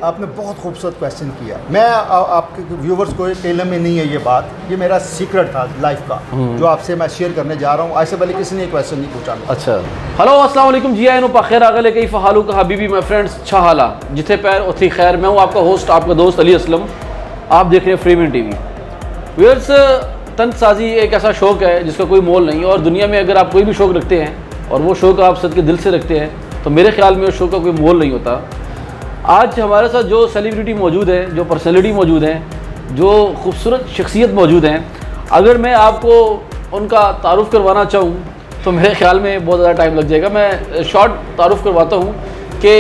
आपने बहुत खूबसूरत क्वेश्चन किया। मैं आपके व्यूवर्स को टेलर में नहीं है ये बात, ये मेरा सीक्रेट था लाइफ का जो आपसे मैं शेयर करने जा रहा हूँ। आज से पहले किसी ने क्वेश्चन नहीं पूछा। अच्छा, हेलो अस्सलाम वालेकुम जी, आइनो पाखैर आगले कई फ़हालू का हबीबी माय फ्रेंड्स छहाला जिथे पैर उथी खैर। मैं हूँ आपका होस्ट, आपका दोस्त अली असलम। आप देख रहे हैं फ्रेमिंग टीवी। व्यूअर्स, तंतसाजी एक ऐसा शौक़ है जिसका कोई मोल नहीं, और दुनिया में अगर आप कोई भी शौक़ रखते हैं और वो शौक़ आप सद के दिल से रखते हैं तो मेरे ख्याल में उस शौक़ का कोई मोल नहीं होता। आज हमारे साथ जो सेलिब्रिटी मौजूद है, जो पर्सनैलिटी मौजूद हैं, जो खूबसूरत शख्सियत मौजूद हैं, अगर मैं आपको उनका तारुफ़ करवाना चाहूँ तो मेरे ख्याल में बहुत ज़्यादा टाइम लग जाएगा। मैं शॉर्ट तारुफ़ करवाता हूँ कि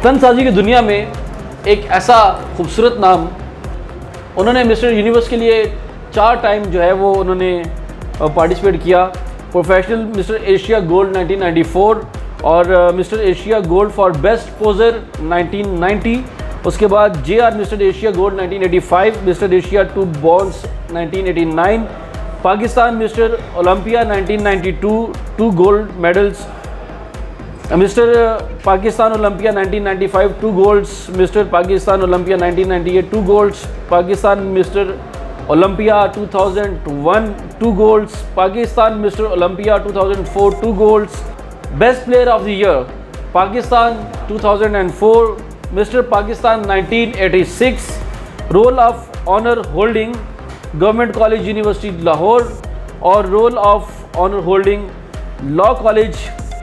तंतसाजी की दुनिया में एक ऐसा खूबसूरत नाम, उन्होंने मिस्टर यूनिवर्स के लिए 4 टाइम जो है वो उन्होंने पार्टिसिपेट किया। प्रोफेशनल मिस्टर एशिया गोल्ड 1994 और Mr Asia gold for best poser 1990। उसके बाद JR Mr Asia gold 1985, Mr Asia 2 bronze 1989, Pakistan Mr Olympia 1992 2 gold medals, Mr Pakistan Olympia 1995 2 golds, Mr Pakistan Olympia 1998 2 golds, Pakistan Mr Olympia 2001 2 golds, Pakistan Mr Olympia 2004 2 golds, best player of the year Pakistan 2004, Mr Pakistan 1986, roll of honour holding government college university Lahore और roll of honour holding law college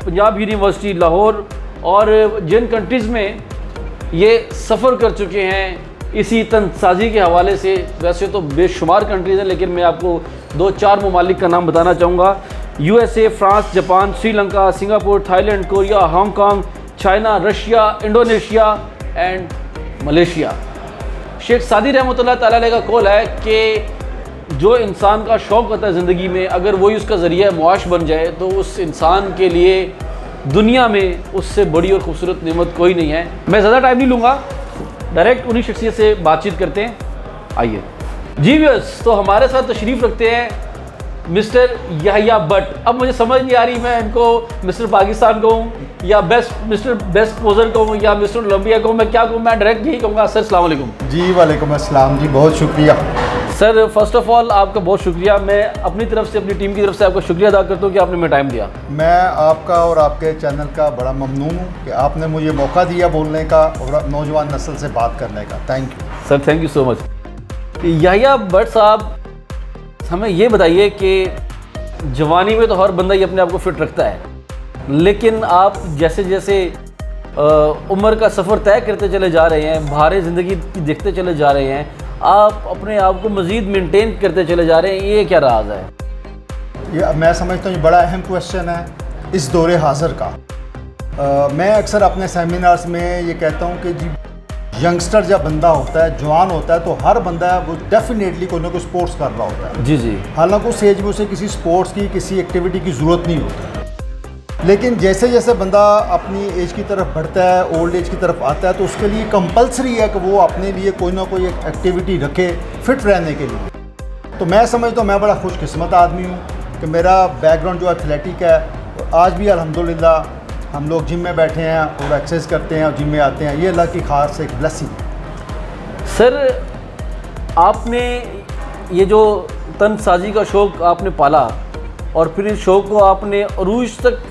Punjab university Lahore. और जिन countries में ये सफ़र कर चुके हैं इसी तंतसाजी के हवाले से, वैसे तो बेशुमार कंट्रीज़ हैं लेकिन मैं आपको 2-4 ममालिक का नाम बताना चाहूँगा। USA, France, Japan, Sri Lanka, Singapore, Thailand, Korea, Hong Kong, China, Russia, Indonesia and Malaysia. Sheikh Saadi रहमतुल्लाह तआला अलैह का कौल है कि जो इंसान का शौक़ होता है ज़िंदगी में, अगर वही उसका ज़रिया मुआश बन जाए तो उस इंसान के लिए दुनिया में उससे बड़ी और ख़ूबसूरत नेमत कोई नहीं है। मैं ज़्यादा टाइम नहीं लूँगा, डायरेक्ट उन्हीं शख्सियत से बातचीत करते हैं। आइए जी व्यूअर्स, तो हमारे साथ तशरीफ़ रखते हैं मिस्टर याहिया भट्ट। अब मुझे समझ नहीं आ रही मैं इनको मिस्टर पाकिस्तान कहूँ या मिस्टर बेस्ट पोजर कहूँ या मिस्टर ओलंपिया कहूँ, मैं क्या कहूँ? मैं डायरेक्ट यही कहूँगा सर अस्सलाम वालेकुम। जी वालेकुम अस्सलाम जी, बहुत शुक्रिया सर। फर्स्ट ऑफ़ ऑल आपका बहुत शुक्रिया। मैं अपनी तरफ से, अपनी टीम की तरफ से आपका शुक्रिया अदा करता हूँ कि आपने मुझे टाइम दिया। मैं आपका और आपके चैनल का बड़ा ममनून हूँ कि आपने मुझे मौका दिया बोलने का और नौजवान नस्ल से बात करने का। Thank you sir, thank you so much. Yahya Bhat साहब, हमें ये बताइए कि जवानी में तो हर बंदा ही अपने आप को फिट रखता है, लेकिन आप जैसे जैसे उम्र का सफ़र तय करते चले जा रहे हैं, भारे ज़िंदगी देखते चले जा रहे हैं, आप अपने आप को मज़ीद मेंटेन करते चले जा रहे हैं, ये क्या राज है? ये मैं समझता हूँ ये बड़ा अहम क्वेश्चन है इस दौरे हाज़िर का। मैं अक्सर अपने सेमिनार्स में ये कहता हूँ कि जी यंगस्टर जब बंदा होता है, जवान होता है, तो हर बंदा वो डेफिनेटली कोई ना कोई स्पोर्ट्स कर रहा होता है। जी जी। हालांकि उस एज में उसे किसी स्पोर्ट्स की, किसी एक्टिविटी की ज़रूरत नहीं होती, लेकिन जैसे जैसे बंदा अपनी एज की तरफ बढ़ता है, ओल्ड एज की तरफ आता है, तो उसके लिए कंपलसरी है कि वो अपने लिए कोई ना कोई एक्टिविटी रखे फिट रहने के लिए। तो मैं समझता हूँ मैं बड़ा खुशकिस्मत आदमी हूँ कि मेरा बैकग्राउंड जो एथलेटिक है, आज भी अल्हम्दुलिल्लाह हम लोग जिम में बैठे हैं और एक्सरसाइज करते हैं और जिम में आते हैं, ये अल्लाह की खास एक ब्लेसिंग है। सर, आपने ये जो तंतसाजी का शौक़ आपने पाला और फिर इस शौक़ को आपने अरूज तक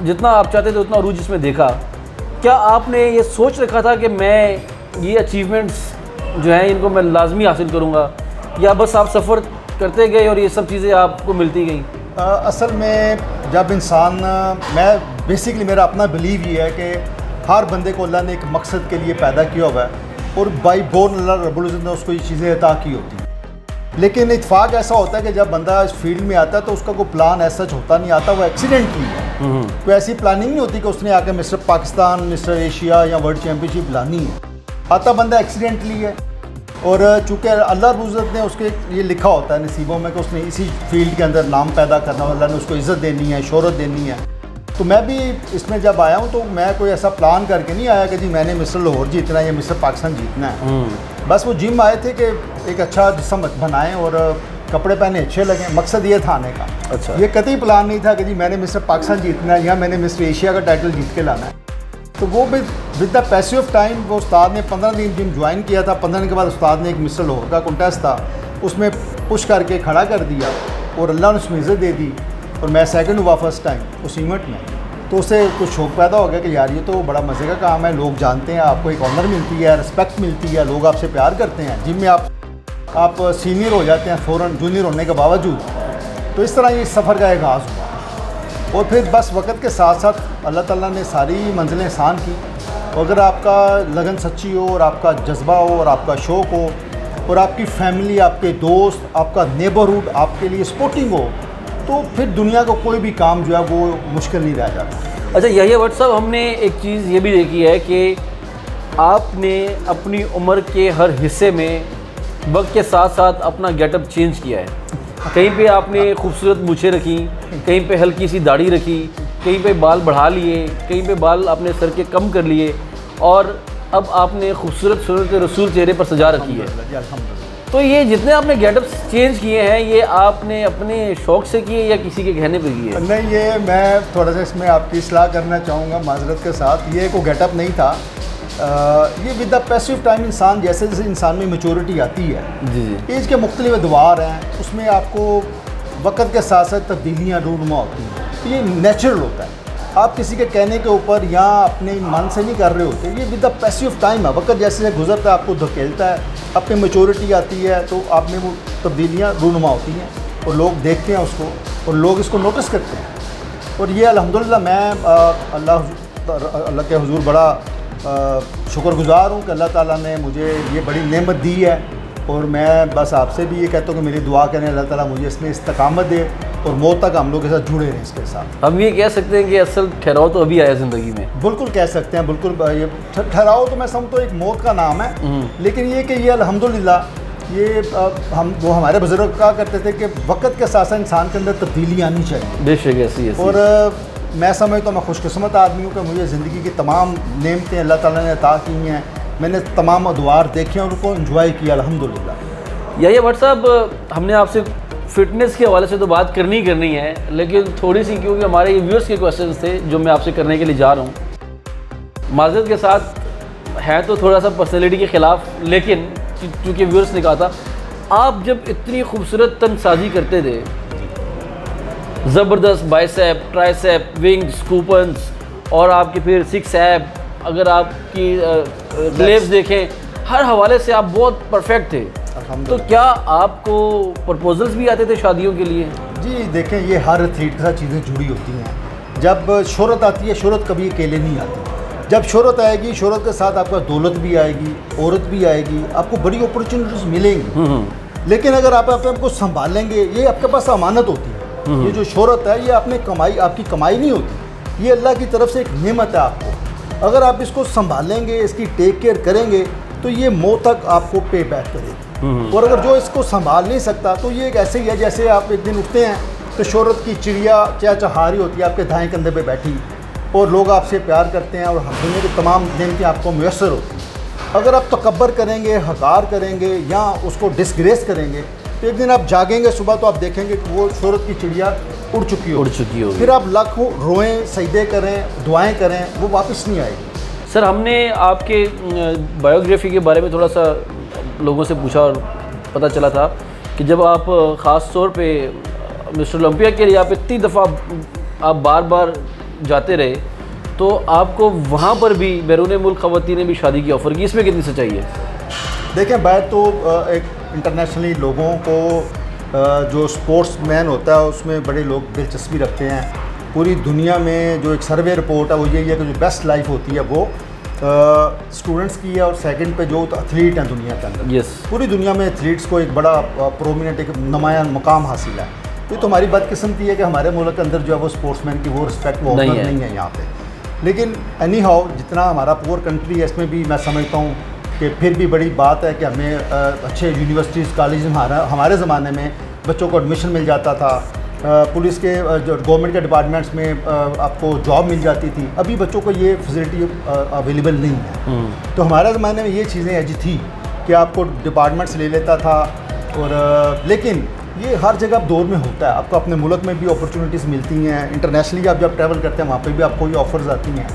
जितना आप चाहते थे उतना अरूज इसमें देखा, क्या आपने ये सोच रखा था कि मैं ये अचीवमेंट्स जो हैं इनको मैं लाजमी हासिल करूँगा, या बस आप सफ़र करते गए और ये सब चीज़ें आपको मिलती गई? असल में जब इंसान, मैं बेसिकली मेरा अपना बिलीव ये है कि हर बंदे को अल्लाह ने एक मकसद के लिए पैदा किया हुआ है और बाई बोर्न अल्लाह रब्बुल इज़्ज़त ने उसको ये चीज़ें अता की होती हैं। लेकिन इत्फाक ऐसा होता है कि जब बंदा इस फील्ड में आता है तो उसका कोई प्लान ऐसा होता नहीं, आता वो एक्सीडेंटली है। कोई ऐसी प्लानिंग नहीं होती कि उसने आके मिस्टर पाकिस्तान, मिस्टर एशिया या वर्ल्ड चैम्पियनशिप लानी है। आता बंदा एक्सीडेंटली है, और चूँकि अल्लाह रब्बुल इज़्ज़त ने उसके ये लिखा होता है नसीबों में कि उसने इसी फील्ड के अंदर नाम पैदा करना, अल्लाह ने उसको इज़्ज़त देनी है, शोहरत देनी है। तो मैं भी इसमें जब आया हूँ तो मैं कोई ऐसा प्लान करके नहीं आया कि जी मैंने मिस्टर लाहौर जीतना है या मिस्टर पाकिस्तान जीतना है। बस वो जिम आए थे कि एक अच्छा जिस्म बनाएं और कपड़े पहने अच्छे लगे, मकसद ये था आने का। अच्छा। ये कतई प्लान नहीं था कि जी मैंने मिस्टर पाकिस्तान जीतना है या मैंने मिस्टर एशिया का टाइटल जीत के लाना है। तो वो with the passage of time वो उस्ताद ने 15 दिन जिम ज्वाइन किया था। 15 दिन के बाद उस्ताद ने एक मिस्टर लाहौर का कॉन्टेस्ट था, उसमें पुश करके खड़ा कर दिया और अल्लाह ने उसमें इज़्ज़त दे दी और मैं सेकंड हुआ फर्स्ट टाइम उस इवेंट में। तो उससे कुछ शौक़ पैदा हो गया कि यार ये तो बड़ा मज़े का काम है, लोग जानते हैं, आपको एक ऑनर मिलती है, रिस्पेक्ट मिलती है, लोग आपसे प्यार करते हैं। जिम में आप सीनियर हो जाते हैं फ़ौरन जूनियर होने के बावजूद। तो इस तरह ये सफ़र का आगाज़ हुआ और फिर बस वक्त के साथ साथ अल्लाह ताला ने सारी मंजिलें आसान की। अगर आपका लगन सच्ची हो और आपका जज्बा हो और आपका शौक़ हो और आपकी फैमिली, आपके दोस्त, आपका नेबरहुड आपके लिए सपोर्टिंग हो, तो फिर दुनिया का कोई भी काम जो है वो मुश्किल नहीं रह जाता। अच्छा यही भट्ट साहब, हमने एक चीज़ ये भी देखी है कि आपने अपनी उम्र के हर हिस्से में वक्त के साथ साथ अपना गेटअप चेंज किया है। कहीं पे आपने खूबसूरत मूछें रखी, कहीं पे हल्की सी दाढ़ी रखी, कहीं पे बाल बढ़ा लिए, कहीं पे बाल अपने सर के कम कर लिए और अब आपने खूबसूरत सूरत रसूल चेहरे पर सजा रखी है। तो ये जितने आपने गेटअप चेंज किए हैं ये आपने अपने शौक़ से किए या किसी के कहने पे किए? नहीं, ये मैं थोड़ा सा इसमें आपकी इस्लाह करना चाहूँगा माजरत के साथ। ये कोई गेटअप नहीं था, ये विद द पैसिव टाइम इंसान जैसे जैसे इंसान में मैच्योरिटी आती है, जी एज के मुख्तलिफ अदवार हैं, उसमें आपको वक्त के साथ साथ तब्दीलियाँ रूनुमा होती हैं। तो ये नेचुरल होता है, आप किसी के कहने के ऊपर या अपने मन से नहीं कर रहे होते। ये विद द पैसिव टाइम है, वक्त जैसे जैसे गुजरता है आपको धकेलता है, अपनी मैच्योरिटी आती है तो आप में वो तब्दीलियाँ रूनुमा होती हैं और लोग देखते हैं उसको और लोग इसको नोटिस करते हैं। और ये अल्हम्दुलिल्लाह मैं अल्लाह के हुजूर बड़ा शुक्रगुज़ार हूँ कि अल्लाह ताला ने मुझे ये बड़ी नेमत दी है और मैं बस आपसे भी ये कहता हूँ कि मेरी दुआ करें अल्लाह ताला मुझे इसमें इस्तकामत दे और मौत तक हम लोग के साथ जुड़े रहें इसके साथ। हम ये कह सकते हैं कि असल ठहराव तो अभी आया ज़िंदगी में? बिल्कुल कह सकते हैं, बिल्कुल। ये ठहराव तो मैं समझता हूँ एक मौत का नाम है, लेकिन ये कि ये अल्हम्दुलिल्लाह ये वो हमारे बुजुर्ग कहा करते थे कि वक्त के साथ साथ इंसान के अंदर तब्दीली आनी चाहिए। बेशक ऐसी है। और मैं समझता हूँ मैं खुशकिस्मत आदमी हूँ कि मुझे ज़िंदगी की तमाम नेमतें अल्लाह ताला ने अता की हैं, मैंने तमाम अदवार देखे और उनको एंजॉय किया अल्हम्दुलिल्लाह। यही भट्ट साहब, हमने आपसे फ़िटनेस के हवाले से तो बात करनी है, लेकिन थोड़ी सी क्योंकि हमारे ये व्यूअर्स के क्वेश्चंस थे जो मैं आपसे करने के लिए जा रहा हूँ, माज़रत के साथ है तो थोड़ा सा पर्सनैलिटी के ख़िलाफ़, लेकिन क्योंकि व्यूअर्स ने कहा था आप जब इतनी खूबसूरत तनसाजी करते थे, ज़बरदस्त बाइसेप, ट्राइसेप, विंग्स, कूपन्स और आपके फिर सिक्स एप, अगर आपकी ग्लेव्स देखें, हर हवाले से आप बहुत परफेक्ट थे। तो क्या आपको प्रपोजल्स भी आते थे शादियों के लिए? जी देखें, ये हर एथलीट के साथ चीज़ें जुड़ी होती हैं। जब शोहरत आती है, शोहरत कभी अकेले नहीं आती। जब शोहरत आएगी, शोहरत के साथ आपका दौलत भी आएगी, औरत भी आएगी, आपको बड़ी अपॉर्चुनिटीज़ मिलेंगी। लेकिन अगर आप अपने आप को संभालेंगे, ये आपके पास अमानत होती है। ये जो शोहरत है ये आपने कमाई, आपकी कमाई नहीं होती, ये अल्लाह की तरफ से एक नेमत है आपको। अगर आप इसको संभालेंगे, इसकी टेक केयर करेंगे तो ये मौत तक आपको पे बैक करेगी। और अगर जो इसको संभाल नहीं सकता तो ये एक ऐसे ही है जैसे आप एक दिन उठते हैं तो शोहरत की चिड़िया चहचहारी होती है आपके दाएं कंधे पे बैठी और लोग आपसे प्यार करते हैं और दुनिया की तमाम नेमतें आपको मुयस्सर होती हैं। अगर आप तकब्बर करेंगे, हकार करेंगे या उसको डिसग्रेस करेंगे तो एक दिन आप जागेंगे सुबह तो आप देखेंगे कि वो शोहरत की चिड़िया उड़ चुकी हो। फिर आप लाखों रोएं, सजदे करें, दुआएँ करें, वो वापस नहीं आएगी। सर, हमने आपके बायोग्राफी के बारे में थोड़ा सा लोगों से पूछा और पता चला था कि जब आप ख़ास तौर पे मिस्टर ओलंपिया के लिए आप इतनी दफ़ा आप बार बार जाते रहे तो आपको वहाँ पर भी बैरून मुल्क ख़वातीन ने भी शादी की ऑफ़र की, इसमें कितनी सच्चाई है? देखें, बात तो एक इंटरनेशनली लोगों को जो स्पोर्ट्स मैन होता है उसमें बड़े लोग दिलचस्पी रखते हैं। पूरी दुनिया में जो एक सर्वे रिपोर्ट है वो यही है कि जो बेस्ट लाइफ होती है वो स्टूडेंट्स की है और सेकंड पे जो एथलीट हैं दुनिया के अंदर। पूरी दुनिया में एथलीट्स को एक बड़ा प्रोमिनेंट, एक नुमायां मुकाम हासिल है। ये तो हमारी बदकिस्मती है कि हमारे मुल्क के अंदर जो है वो स्पोर्ट्समैन की वो रिस्पेक्ट, वो ऑनर नहीं है यहाँ पे। लेकिन एनी हाउ, जितना हमारा पुअर कंट्री है इसमें भी मैं समझता हूँ कि फिर भी बड़ी बात है कि हमें अच्छे यूनिवर्सिटीज़, कॉलेज, हमारे ज़माने में बच्चों को एडमिशन मिल जाता था, पुलिस के जो गवर्नमेंट के डिपार्टमेंट्स में आपको जॉब मिल जाती थी। अभी बच्चों को ये फैसिलिटी अवेलेबल नहीं है। तो हमारे ज़माने में ये चीज़ें ऐसी थी कि आपको डिपार्टमेंट से ले लेता था और लेकिन ये हर जगह दौर में होता है। आपको अपने मुल्क में भी अपॉर्चुनिटीज़ मिलती हैं, इंटरनेशनली आप जब ट्रैवल करते हैं वहाँ पे भी आपको ये ऑफ़र्स आती हैं।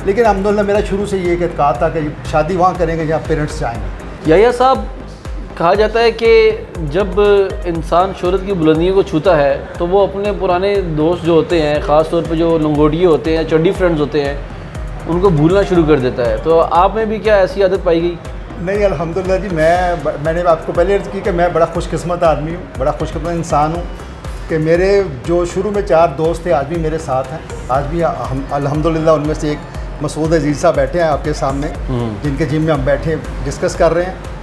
लेकिन अल्हम्दुलिल्लाह मेरा शुरू से ये कहा था कि शादी वहाँ करेंगे जहाँ पेरेंट्स चाहेंगे। याह्या साहब, कहा जाता है कि जब इंसान शोहरत की बुलंदियों को छूता है तो वो अपने पुराने दोस्त जो होते हैं, ख़ास तौर पे जो लंगोटिए होते हैं, चड्डी फ्रेंड्स होते हैं, उनको भूलना शुरू कर देता है। तो आप में भी क्या ऐसी आदत पाई गई? नहीं, अल्हम्दुलिल्लाह जी, मैंने आपको पहले अर्ज़ की कि मैं बड़ा खुशकिस्मत आदमी हूँ, बड़ा खुशकिस्मत इंसान हूँ कि मेरे जो शुरू में 4 दोस्त थे आज भी मेरे साथ हैं। आज भी हम अल्हम्दुलिल्लाह उनमें से एक मसूद अजीज़ साहब बैठे हैं आपके सामने, जिनके जिम में हम बैठे डिस्कस कर रहे हैं।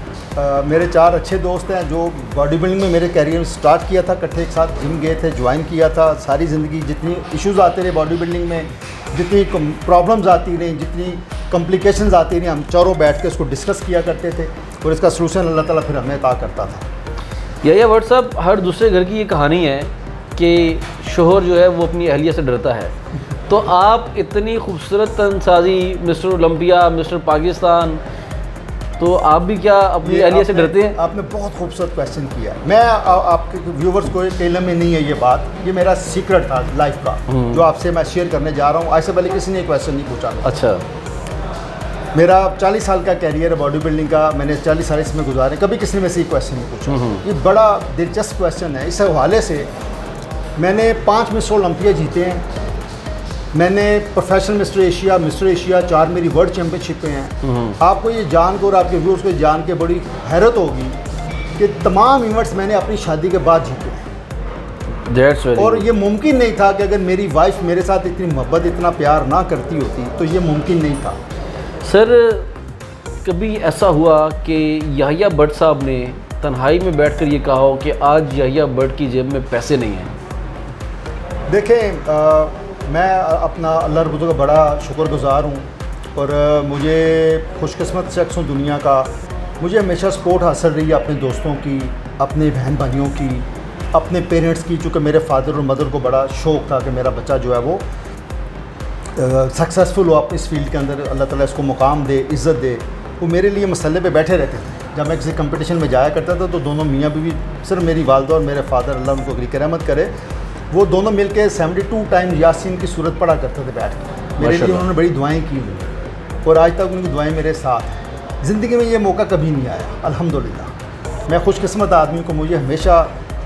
मेरे 4 अच्छे दोस्त हैं जो बॉडी बिल्डिंग में मेरे कैरियर स्टार्ट किया था, इकट्ठे एक साथ जिम गए थे, ज्वाइन किया था। सारी ज़िंदगी जितनी इश्यूज़ आते रहे बॉडी बिल्डिंग में, जितनी प्रॉब्लम्स आती रहीं, जितनी कॉम्प्लिकेशंस आती रहीं, हम चारों बैठ के उसको डिस्कस किया करते थे और इसका सलूशन अल्लाह ताला फिर हमें अता करता था। याह्या भट्ट साहब, हर दूसरे घर की ये कहानी है कि शोहर जो है वो अपनी अहलिया से डरता है। तो आप इतनी खूबसूरत तनसाजी, मिस्टर ओलंपिया, मिस्टर पाकिस्तान, तो आप भी क्या अपनी अहलिया से डरते हैं? आपने बहुत खूबसूरत क्वेश्चन किया है। मैं आपके व्यूवर्स को टेलर में नहीं है ये बात, ये मेरा सीक्रेट था लाइफ का जो आपसे मैं शेयर करने जा रहा हूँ। आज से पहले किसी ने क्वेश्चन नहीं पूछा। अच्छा। मेरा 40 साल का कैरियर है बॉडी बिल्डिंग का, मैंने 40 साल इसमें गुजारे, कभी किसी ने से ये क्वेश्चन नहीं पूछा। ये बड़ा दिलचस्प क्वेश्चन है। इस हवाले से मैंने 5 मिस्टर ओलंपिया जीते हैं, मैंने प्रोफेशनल मिस्टर एशिया 4 मेरी वर्ल्ड चैम्पियनशिपें हैं। आपको ये जान के और आपके व्यूअर्स को जान के बड़ी हैरत होगी कि तमाम इवेंट्स मैंने अपनी शादी के बाद जीते हैं। और ये मुमकिन नहीं था कि अगर मेरी वाइफ मेरे साथ इतनी मोहब्बत, इतना प्यार ना करती होती तो ये मुमकिन नहीं था। सर, कभी ऐसा हुआ कि याह्या भट्ट साहब ने तन्हाई में बैठकर ये कहा हो कि आज याह्या भट्ट की जेब में पैसे नहीं हैं? देखें, मैं अपना अल्लाह रब्बुल का बड़ा शुक्रगुज़ार हूँ और मुझे खुशकिस्मत शख्स हूँ दुनिया का। मुझे हमेशा सपोर्ट हासिल रही है अपने दोस्तों की, अपने बहन भाइयों की, अपने पेरेंट्स की। चूँकि मेरे फादर और मदर को बड़ा शौक़ था कि मेरा बच्चा जो है वो सक्सेसफुल हो अपनी इस फील्ड के अंदर, अल्लाह ताला इसको मुकाम दे, इज़्ज़त दे। वो मेरे लिए मसले पे बैठे रहते थे। जब मैं किसी कंपटीशन में जाया करता था तो दोनों मियाँ बीवी, सिर्फ मेरी वालदा और मेरे फादर, अल्लाह उनको अगली रहमत करे, वो दोनों मिलके 72 टाइम यासीन की सूरत पढ़ा करते थे बैठ के। मेरे लिए उन्होंने बड़ी दुआएं की हुई और आज तक उनकी दुआएं मेरे साथ हैं। ज़िंदगी में ये मौका कभी नहीं आया अल्हम्दुलिल्लाह। मैं खुशकिस्मत आदमी को, मुझे हमेशा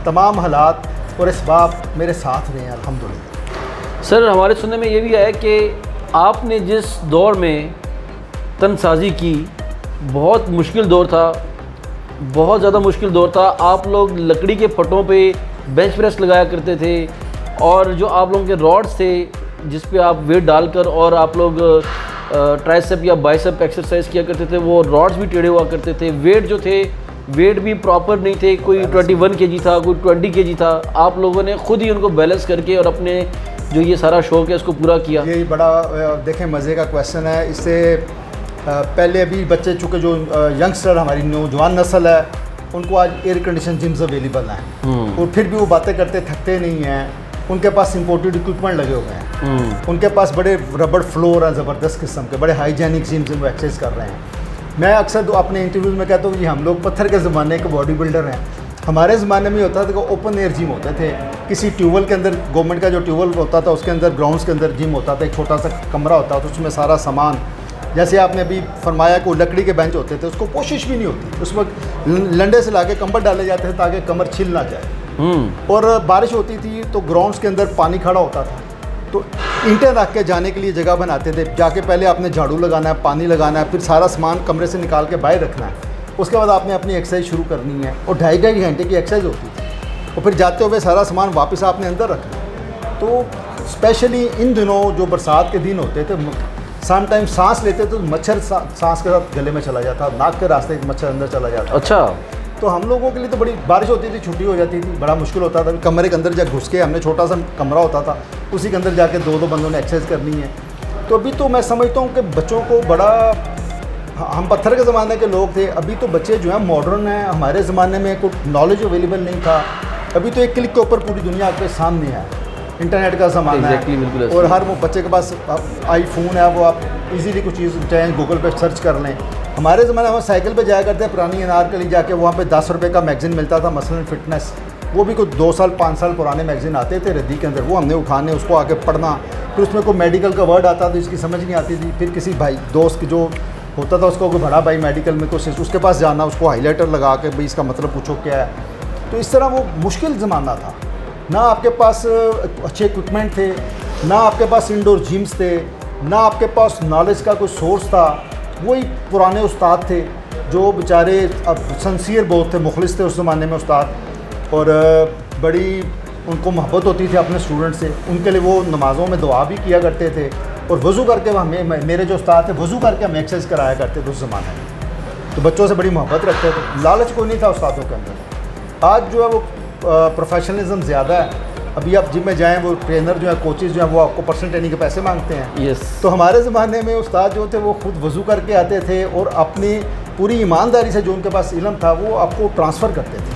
तमाम हालात और इसबाब मेरे साथ रहे हैं अल्हम्दुलिल्लाह। सर, हमारे सुनने में ये भी आया कि आपने जिस दौर में तनसाजी की, बहुत मुश्किल दौर था, बहुत ज़्यादा मुश्किल दौर था। आप लोग लकड़ी के फटों पे बेंच प्रेस लगाया करते थे और जो आप लोगों के रॉड्स थे जिस पे आप वेट डालकर और आप लोग ट्राइसेप या बाइसेप एक्सरसाइज किया करते थे, वो रॉड्स भी टेढ़े हुआ करते थे। वेट जो थे, वेट भी प्रॉपर नहीं थे, कोई 21 kg था, कोई 20 kg था। आप लोगों ने खुद ही उनको बैलेंस करके और अपने जो ये सारा शौक़ है इसको पूरा किया। ये बड़ा देखें मज़े का क्वेश्चन है। इससे पहले अभी बच्चे, चूँकि जो यंगस्टर हमारी नौजवान नस्ल है, उनको आज एयर कंडीशन जिम्स अवेलेबल हैं और फिर भी वो बातें करते थकते नहीं हैं। उनके पास इंपोर्टेड इक्विपमेंट लगे हुए हैं, उनके पास बड़े रबड़ फ्लोर हैं, ज़बरदस्त किस्म के, बड़े हाइजीनिक जिम्स में वो एक्सरसाइज कर रहे हैं। मैं अक्सर अपने इंटरव्यूज़ में कहता हूँ कि हम लोग पत्थर के ज़माने के बॉडी बिल्डर हैं। हमारे ज़माने में होता था कि ओपन एयर जिम होते थे, किसी ट्यूबवेल के अंदर, गवर्नमेंट का जो ट्यूबवेल होता था उसके अंदर, ग्राउंड्स के अंदर जिम होता था, एक छोटा सा कमरा होता था, उसमें सारा सामान, जैसे आपने अभी फरमाया कि लकड़ी के बेंच होते थे, उसको कोशिश भी नहीं होती, उस वक्त लंडे से लाके कंबल डाले जाते थे ताकि कमर छिल ना जाए। और बारिश होती थी तो ग्राउंड्स के अंदर पानी खड़ा होता था, तो ईंटें रख के जाने के लिए जगह बनाते थे। जाके पहले आपने झाड़ू लगाना है, पानी लगाना है, फिर सारा सामान कमरे से निकाल के बाहर रखना है। उसके बाद आपने अपनी एक्सरसाइज शुरू करनी है और 2.5 घंटे की एक्सरसाइज होती थी और फिर जाते हुए सारा सामान वापस आपने अंदर रखना है। तो स्पेशली इन दिनों जो बरसात के दिन होते थे, सम टाइम सांस लेते तो मच्छर सांस के साथ गले में चला जाता, नाक के रास्ते मच्छर अंदर चला जाता। अच्छा। तो हम लोगों के लिए तो बड़ी बारिश होती थी, छुट्टी हो जाती थी, बड़ा मुश्किल होता था। कमरे के अंदर जब घुस के, हमने छोटा सा कमरा होता था, उसी के अंदर जाके 2-2 बंदों ने एक्सरसाइज करनी है। तो अभी तो मैं समझता हूँ कि बच्चों को बड़ा, हम पत्थर के ज़माने के लोग थे, अभी तो बच्चे जो हैं मॉडर्न हैं। हमारे ज़माने में कोई नॉलेज अवेलेबल नहीं था। अभी तो एक क्लिक के ऊपर पूरी दुनिया आपके सामने है, इंटरनेट का ज़माना है और हर वो बच्चे के पास आईफोन है, वो आप इजीली कुछ चीज़ चाहें गूगल पे सर्च कर लें। हमारे ज़माने में साइकिल पे जाया करते हैं, पुरानी अनारकली जाके वहाँ पे 10 रुपये का मैगज़ीन मिलता था, मसलन फिटनेस, वो भी कुछ 2 साल 5 साल पुराने मैगज़ीन आते थे रद्दी के अंदर, वो हमने उठाने, उसको आके पढ़ना, फिर उसमें कोई मेडिकल का वर्ड आता तो इसकी समझ नहीं आती थी, फिर किसी भाई दोस्त जो होता था उसको कोई बड़ा भाई मेडिकल में तो उसके पास जाना, उसको हाईलाइटर लगा के भाई इसका मतलब पूछो क्या है। तो इस तरह वो मुश्किल ज़माना था, ना आपके पास अच्छे इक्विपमेंट थे, ना आपके पास इंडोर जिम्स थे, ना आपके पास नॉलेज का कोई सोर्स था। वही पुराने उस्ताद थे जो बेचारे अब सनसियर बहुत थे, मुखलिस थे उस ज़माने में उस्ताद, और बड़ी उनको मोहब्बत होती थी अपने स्टूडेंट से। उनके लिए वो नमाज़ों में दुआ भी किया करते थे, और वज़ू करके हमें, मेरे जो उस्ताद थे वज़ू करके हमें एक्सरसाइज कराया करते थे उस ज़माने में। तो बच्चों से बड़ी मोहब्बत रखते थे, लालच कोई नहीं था उस्तादों के अंदर। आज जो है वो प्रोफेशनलिज्म ज़्यादा है। अभी आप जिम में जाएँ, वो ट्रेनर जो है, कोचेज़ जो हैं, वो आपको पर्सनल ट्रेनिंग के पैसे मांगते हैं। यस। तो हमारे ज़माने में उस्ताद जो थे वो खुद वज़ू करके आते थे, और अपनी पूरी ईमानदारी से जो उनके पास इल्म था वो आपको ट्रांसफ़र करते थे।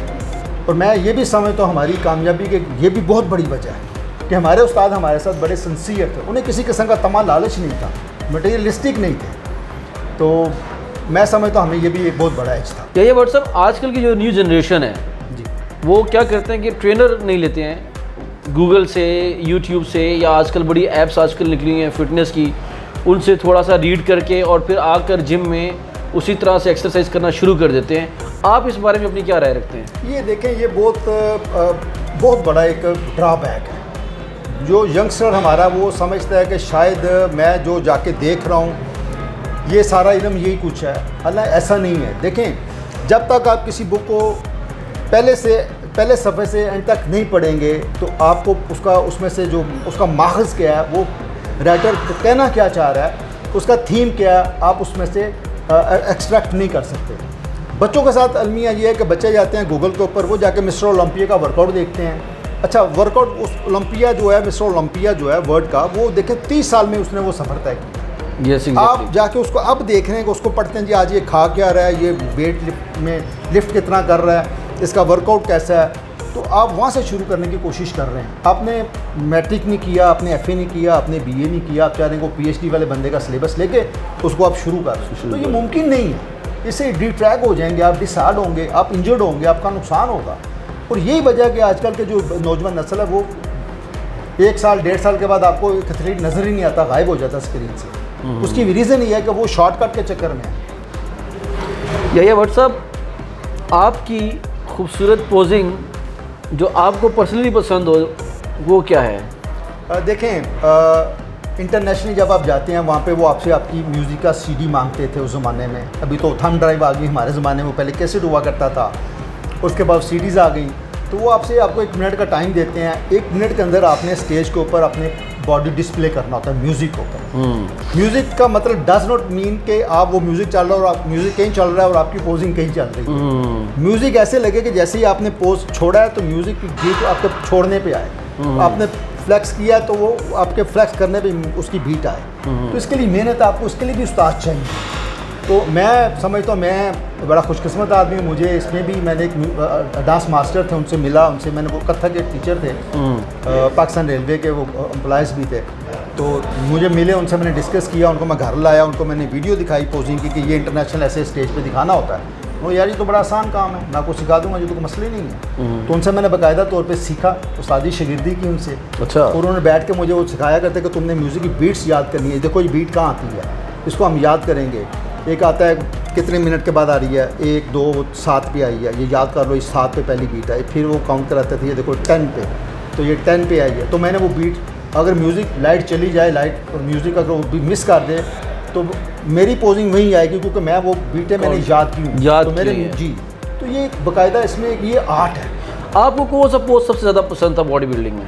और मैं ये भी समझता हूँ हमारी कामयाबी के ये भी बहुत बड़ी वजह है कि हमारे उस्ताद हमारे साथ बड़े सिंसियर थे। उन्हें किसी किस्म का तमा लालच नहीं था, मटेरियलिस्टिक नहीं थे। तो मैं समझता हूँ हमें ये भी एक बहुत बड़ा एज था। ये व्हाट्सअप आजकल की जो न्यू जनरेशन है जी, वो क्या करते हैं कि ट्रेनर नहीं लेते हैं, गूगल से, यूट्यूब से, या आजकल बड़ी ऐप्स आजकल निकली हैं फिटनेस की, उनसे थोड़ा सा रीड करके और फिर आकर जिम में उसी तरह से एक्सरसाइज करना शुरू कर देते हैं। आप इस बारे में अपनी क्या राय रखते हैं? ये देखें, ये बहुत बड़ा एक ड्रॉबैक है। जो यंगस्टर हमारा वो समझता है कि शायद मैं जो जाके देख रहा हूँ ये सारा इल्म यही कुछ है। अल्लाह ऐसा नहीं है। देखें, जब तक आप किसी बुक को पहले सफ़े से एंड तक नहीं पढ़ेंगे तो आपको उसमें से जो उसका माखज़ क्या है, वो राइटर कहना क्या चाह रहा है, उसका थीम क्या है, आप उसमें से एक्सट्रैक्ट नहीं कर सकते। बच्चों के साथ अलमिया ये है कि बच्चे जाते हैं गूगल के ऊपर, वो जाके मिस्टर ओलंपिया का वर्कआउट देखते हैं। अच्छा, वर्कआउट उस ओलंपिया जो है, मिस्टर ओलंपिया जो है वर्ल्ड का, वो देखें 30 साल में उसने वो सफ़र तय किया। यस, आप जाके उसको अब देख रहे हैं कि उसको पढ़ते हैं जी, आज ये खा क्या रहा है, ये वेट लिफ्ट कितना कर रहा है, इसका वर्कआउट कैसा है। तो आप वहाँ से शुरू करने की कोशिश कर रहे हैं। आपने मैट्रिक नहीं किया, आपने FA नहीं किया, आपने BA नहीं किया, आप चाह रहे हैं को PhD वाले बंदे का सिलेबस लेके उसको आप शुरू कर रहे हैं। तो ये मुमकिन नहीं है। इससे डिट्रैक हो जाएंगे, आप डिसहार्ड होंगे, आप इंजर्ड होंगे, आपका नुकसान होगा। और यही वजह है कि आजकल के जो नौजवान नस्ल है वो 1 साल 1.5 साल के बाद आपको एक एथलीट नज़र ही नहीं आता, गायब हो जाता स्क्रीन से। उसकी रीज़न ये है कि वो शॉर्टकट के चक्कर में है। ये व्हाट्सअप आपकी खूबसूरत पोजिंग जो आपको पर्सनली पसंद हो वो क्या है? देखें, इंटरनेशनली जब आप जाते हैं वहाँ पे वो आपसे आपकी म्यूज़िक का CD मांगते थे उस ज़माने में। अभी तो थंब ड्राइव आ गई हमारे ज़माने में, पहले कैसेट हुआ करता था, उसके बाद CDs आ गई। तो वो आपको 1 मिनट का टाइम देते हैं। 1 मिनट के अंदर आपने स्टेज के ऊपर अपने बॉडी डिस्प्ले करना होता है म्यूज़िक के ऊपर। म्यूज़िक का मतलब डज नॉट मीन कि आप वो म्यूज़िक चल रहा है और आप म्यूज़िक कहीं चल रहा है और आपकी पोजिंग कहीं चल रही है। म्यूज़िक ऐसे लगे कि जैसे ही आपने पोज छोड़ा है तो म्यूज़िक की बीट आपके छोड़ने पे आए। आपने फ्लेक्स किया तो वो आपके फ्लेक्स करने पे उसकी बीट आए। तो इसके लिए मेहनत, आपको इसके लिए भी उस्ताद चाहिए। तो मैं समझता हूँ मैं बड़ा खुशकिस्मत आदमी हूँ। मुझे इसमें भी मैंने एक डांस मास्टर थे, उनसे मिला, उनसे मैंने, वो कथक के टीचर थे, पाकिस्तान रेलवे के वो एम्प्लॉयज़ भी थे। तो मुझे मिले, उनसे मैंने डिस्कस किया, उनको मैं घर लाया, उनको मैंने वीडियो दिखाई पोजिंग की कि ये इंटरनेशनल ऐसे स्टेज पे दिखाना होता है। वो यार ये तो बड़ा आसान काम है, मैं आपको सिखा दूंगा, ये तो कोई मसले नहीं है। तो उनसे मैंने बाकायदा तौर पे सीखा, उस्तादी शागिर्दी की उनसे। अच्छा। और उन्होंने बैठ के मुझे वो सिखाया करते कि तुमने म्यूज़िक की बीट्स याद करनी है। देखो ये बीट कहाँ आती है, इसको हम याद करेंगे। एक आता है कितने मिनट के बाद आ रही है, 1 2 7 पे आई है, ये याद कर लो, इस 7 पे पहली बीट आई। फिर वो काउंट कराते थे, ये देखो 10 पे, तो ये 10 पे आई है। तो मैंने वो बीट, अगर म्यूज़िक लाइट चली जाए, लाइट और म्यूज़िक अगर वो मिस कर दे तो मेरी पोजिंग वहीं आएगी, क्योंकि मैं वो बीटें मैंने याद की हूँ। तो मेरे जी, तो ये बाकायदा इसमें ये आर्ट है। आपको कौन सा पोज सबसे ज़्यादा पसंद था बॉडी बिल्डिंग में?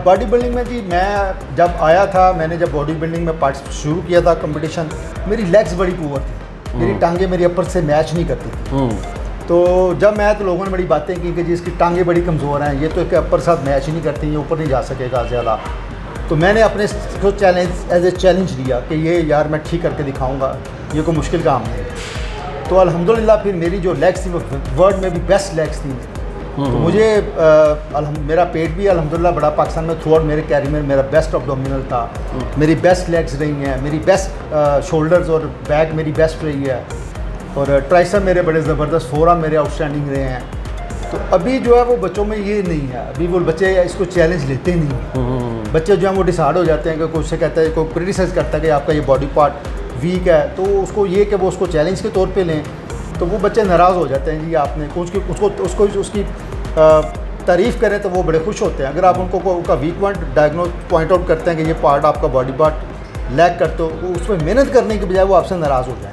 बॉडी बिल्डिंग में जी, मैं जब आया था, मैंने जब बॉडी बिल्डिंग में पार्ट शुरू किया था कंपटीशन, मेरी लेग्स बड़ी पुअर थी, मेरी टांगें मेरी अपर से मैच नहीं करती थी। तो जब मैं तो लोगों ने बड़ी बातें की कि जी इसकी टांगें बड़ी कमज़ोर हैं, ये तो एक अपर साथ मैच ही नहीं करती, ये ऊपर नहीं जा सकेगा ज़्यादा। तो मैंने अपने को चैलेंज एज ए चैलेंज लिया कि ये यार मैं ठीक करके दिखाऊंगा, ये कोई मुश्किल काम नहीं। तो अल्हम्दुलिल्लाह फिर मेरी जो लेग्स थी वो वर्ल्ड में भी बेस्ट लेग्स थी। तो मुझे मेरा पेट भी अल्हम्दुलिल्लाह बड़ा पाकिस्तान में थ्रू आउट मेरे कैरियर में मेरा बेस्ट अब्डोमिनल था, मेरी बेस्ट लेग्स रही हैं, मेरी बेस्ट शोल्डर्स और बैक मेरी बेस्ट रही है, और ट्राइसेप मेरे बड़े ज़बरदस्त, फोरआर्म मेरे आउटस्टैंडिंग रहे हैं। तो अभी जो है वो बच्चों में ये नहीं है, अभी वो बच्चे इसको चैलेंज लेते ही नहीं। बच्चे जो हैं वो डिसाइड हो जाते हैं कि कोई उससे कहता है, कोई क्रिटिसाइज करता है कि आपका ये बॉडी पार्ट वीक है, तो उसको ये कि वो उसको चैलेंज के तौर पे लें, तो वो बच्चे नाराज़ हो जाते हैं जी आपने उसको उसकी तारीफ़ करें तो वो बड़े खुश होते हैं। अगर आप उनको उनका वीक पॉइंट आउट करते हैं कि ये पार्ट आपका बॉडी पार्ट लैक करते हो, वो उसमें मेहनत करने के बजाय वो आपसे नाराज़ हो जाएंगे।